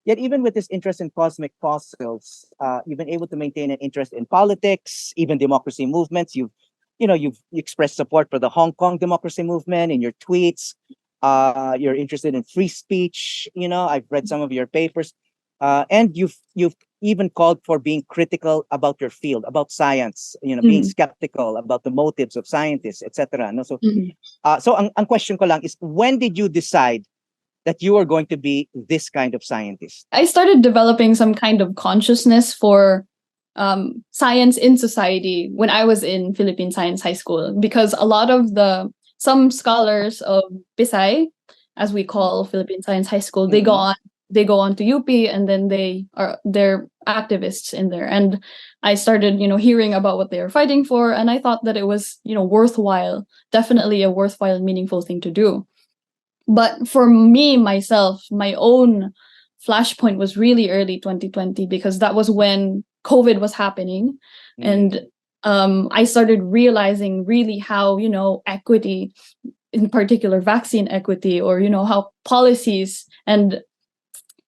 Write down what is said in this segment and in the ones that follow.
Yet even with this interest in cosmic fossils, you've been able to maintain an interest in politics, even democracy movements. You've expressed support for the Hong Kong democracy movement in your tweets. You're interested in free speech. I've read some of your papers, and you've even called for being critical about your field, about science. Being skeptical about the motives of scientists, etc. No, so ang question ko lang is, when did you decide that you are going to be this kind of scientist? I started developing some kind of consciousness for science in society when I was in Philippine Science High School, because a lot of some scholars of Pisay, as we call Philippine Science High School, they go on to UP, and then they're activists in there. And I started, hearing about what they were fighting for, and I thought that it was, worthwhile, definitely a worthwhile, meaningful thing to do. But for me, myself, my own flashpoint was really early 2020, because that was when COVID was happening. And I started realizing really how, equity, in particular vaccine equity, or, how policies and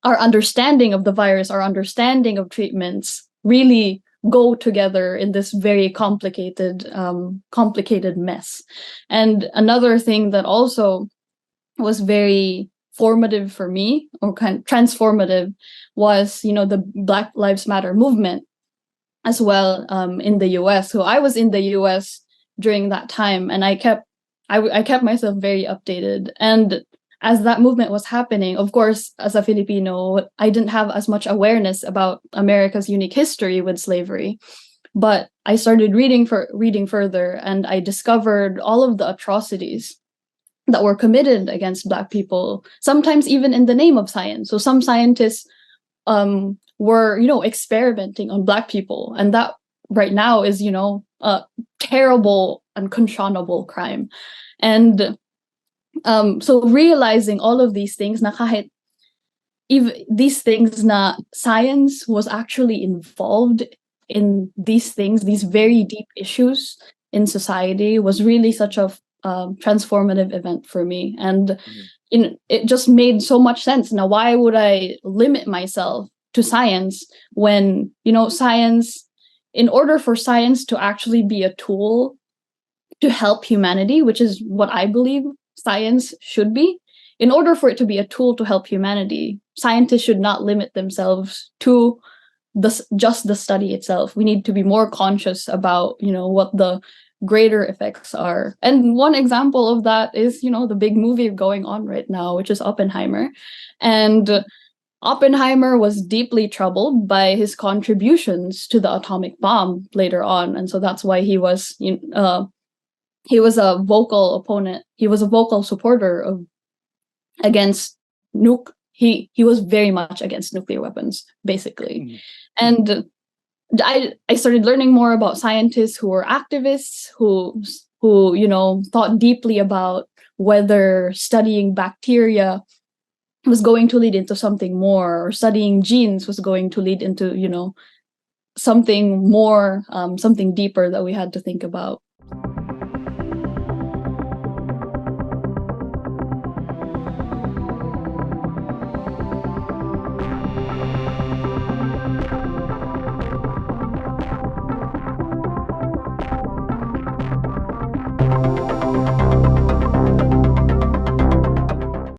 our understanding of the virus, our understanding of treatments really go together in this very complicated mess. And another thing that also was very formative for me, or kind of transformative, was the Black Lives Matter movement as well, in the US. So I was in the US during that time, and I kept myself very updated. And as that movement was happening, of course, as a Filipino, I didn't have as much awareness about America's unique history with slavery. But I started reading further, and I discovered all of the atrocities that were committed against Black people, sometimes even in the name of science. So some scientists were, experimenting on Black people, and that right now is, a terrible, unconscionable crime. And so realizing all of these things, na kahit even these things, na science was actually involved in these things, these very deep issues in society, was really such a transformative event for me. And it just made so much sense. Now, why would I limit myself to science when, science, in order for science to actually be a tool to help humanity, which is what I believe science should be, in order for it to be a tool to help humanity, scientists should not limit themselves to just the study itself. We need to be more conscious about, what the greater effects are. And one example of that is, the big movie going on right now, which is Oppenheimer. And Oppenheimer was deeply troubled by his contributions to the atomic bomb later on. And so that's why he was a vocal opponent. He was a vocal supporter of against he was very much against nuclear weapons, basically. And I started learning more about scientists who were activists, who thought deeply about whether studying bacteria was going to lead into something more, or studying genes was going to lead into something more, something deeper that we had to think about.